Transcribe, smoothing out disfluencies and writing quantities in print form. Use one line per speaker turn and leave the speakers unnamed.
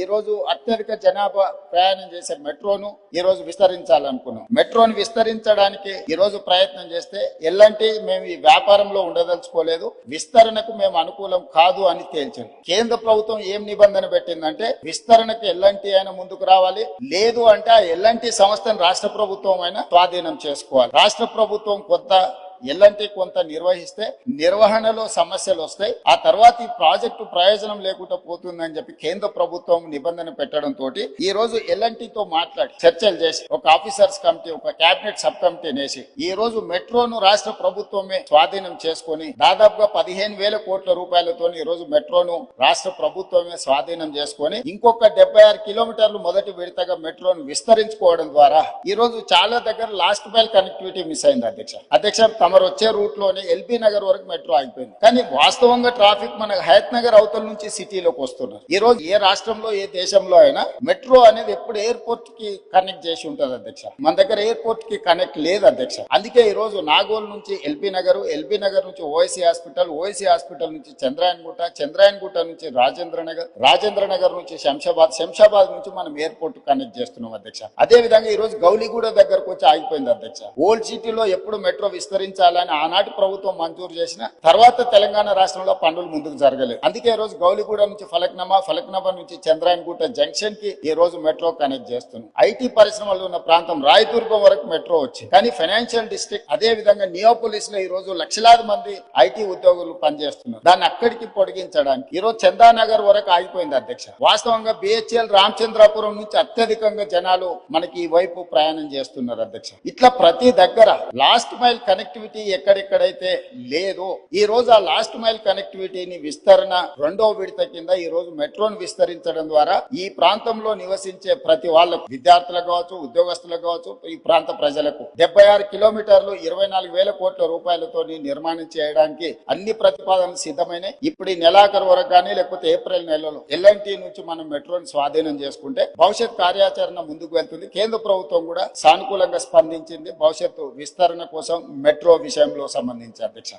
ఈ రోజు అత్యధిక జనాభా ప్రయాణం చేసే మెట్రోను ఈ రోజు విస్తరించాలనుకున్నాం. మెట్రోను విస్తరించడానికి ఈ రోజు ప్రయత్నం చేస్తే ఎల్లంటి మేము ఈ వ్యాపారంలో ఉండదలుచుకోలేదు, విస్తరణకు మేము అనుకూలం కాదు అని తేల్చింది. కేంద్ర ప్రభుత్వం ఏం నిబంధన పెట్టిందంటే విస్తరణకు ఎల్లంటి అయినా ముందుకు రావాలి, లేదు అంటే ఆ ఎల్లంటి సంస్థను రాష్ట్ర ప్రభుత్వం అయినా స్వాధీనం చేసుకోవాలి. రాష్ట్ర ప్రభుత్వం ఎల్లంటి కొంత నిర్వహిస్తే నిర్వహణలో సమస్యలు వస్తాయి, ఆ తర్వాత ఈ ప్రాజెక్టు ప్రయోజనం లేకుండా పోతుందని చెప్పి కేంద్ర ప్రభుత్వం నిబంధన పెట్టడం తోటి ఈ రోజు ఎల్లంటితో మాట్లాడి చర్చలు చేసి ఒక ఆఫీసర్స్ కమిటీ, ఒక కేబినెట్ సబ్ కమిటీ నేసి ఈ రోజు మెట్రోను రాష్ట్ర ప్రభుత్వమే స్వాధీనం చేసుకుని దాదాపుగా 15,000 కోట్ల రూపాయలతో ఈ రోజు మెట్రోను రాష్ట్ర ప్రభుత్వమే స్వాధీనం చేసుకుని ఇంకొక 76 కిలోమీటర్లు మొదటి విడతగా మెట్రోను విస్తరించుకోవడం ద్వారా ఈ రోజు చాలా దగ్గర లాస్ట్ మైల్ కనెక్టివిటీ మిస్ అయింది. అధ్యక్ష తమరు వచ్చే రూట్ లోనే ఎల్బీ నగర్ వరకు మెట్రో ఆగిపోయింది. కానీ వాస్తవంగా ట్రాఫిక్ మన హయత్ నగర్ అవతల నుంచి సిటీలోకి వస్తున్నారు. ఈ రోజు ఏ రాష్ట్రంలో ఏ దేశంలో అయినా మెట్రో అనేది ఎప్పుడు ఎయిర్పోర్ట్ కి కనెక్ట్ చేసి ఉంటది అధ్యక్ష. మన దగ్గర ఎయిర్పోర్ట్ కి కనెక్ట్ లేదు అధ్యక్ష. అందుకే ఈ రోజు నాగోల్ నుంచి ఎల్బీ నగర్ నుంచి ఓఎస్సీ హాస్పిటల్ నుంచి చంద్రాయన్ గుట్ట నుంచి రాజేంద్ర నగర్ నుంచి శంషాబాద్ నుంచి మనం ఎయిర్పోర్ట్ కనెక్ట్ చేస్తున్నాం అధ్యక్ష. అదే విధంగా ఈ రోజు గౌలిగూడ దగ్గరకు వచ్చి ఆగిపోయింది అధ్యక్ష. ఓల్డ్ సిటీలో ఎప్పుడు మెట్రో విస్తరించాలని ఆనాటి ప్రభుత్వం మంజూరు చేసిన తర్వాత తెలంగాణ రాష్ట్రంలో పనులు ముందుకు జరగలేదు. అందుకే ఈ రోజు గౌలిగూడ నుంచి ఫలక్నామా నుంచి చంద్రాయన్గుట్ట జంక్షన్ కి ఈ రోజు మెట్రో కనెక్ట్ చేస్తున్నాం. ఐటీ పరిశ్రమలు ఉన్న ప్రాంతం రాయదుర్గం వరకు మెట్రో వచ్చింది. కానీ ఫైనాన్షియల్ డిస్ట్రిక్ట్ అదే విధంగా నియోపోలిస్ లో ఈ రోజు లక్షలాది మంది ఐటీ ఉద్యోగులు పనిచేస్తున్నారు. దాన్ని అక్కడికి పొడిగించడానికి ఈ రోజు చందానగర్ వరకు ఆగిపోయింది అధ్యక్ష. వాస్తవంగా బిహెచ్ఎల్ రామచంద్రాపురం నుంచి అత్యధికంగా జనాలు మనకి ఈ వైపు ప్రయాణం చేస్తున్నారు అధ్యక్ష. ఇట్లా ప్రతి దగ్గర లాస్ట్ మైల్ కనెక్టివిటీ ఎక్కడెక్కడైతే లేదో ఈ రోజు ఆ లాస్ట్ మైల్ కనెక్టివిటీని విస్తరణ రెండో విడత కింద ఈ రోజు మెట్రోను విస్తరించడం ద్వారా ఈ ప్రాంతంలో నివసించే ప్రతి వాళ్ళకు, విద్యార్థులకు కావచ్చు, ఉద్యోగస్తులకు కావచ్చు, ఈ ప్రాంత ప్రజలకు 76 కిలోమీటర్లు 24,000 కోట్ల రూపాయలతో నిర్మాణం చేయడానికి అన్ని ప్రతిపాదనలు సిద్ధమైనాయి. ఇప్పుడు ఈ నెలాఖరు వరకు కానీ లేకపోతే ఏప్రిల్ నెలలో ఎల్ఎన్టీ నుంచి మనం మెట్రోను స్వాధీనం చేసుకుంటే భవిష్యత్ కార్యాచరణ ముందుకు వెళ్తుంది. కేంద్ర ప్రభుత్వం కూడా సానుకూలంగా స్పందించింది భవిష్యత్తు విస్తరణ కోసం మెట్రో విషయంలో సంబంధించి అధ్యక్ష.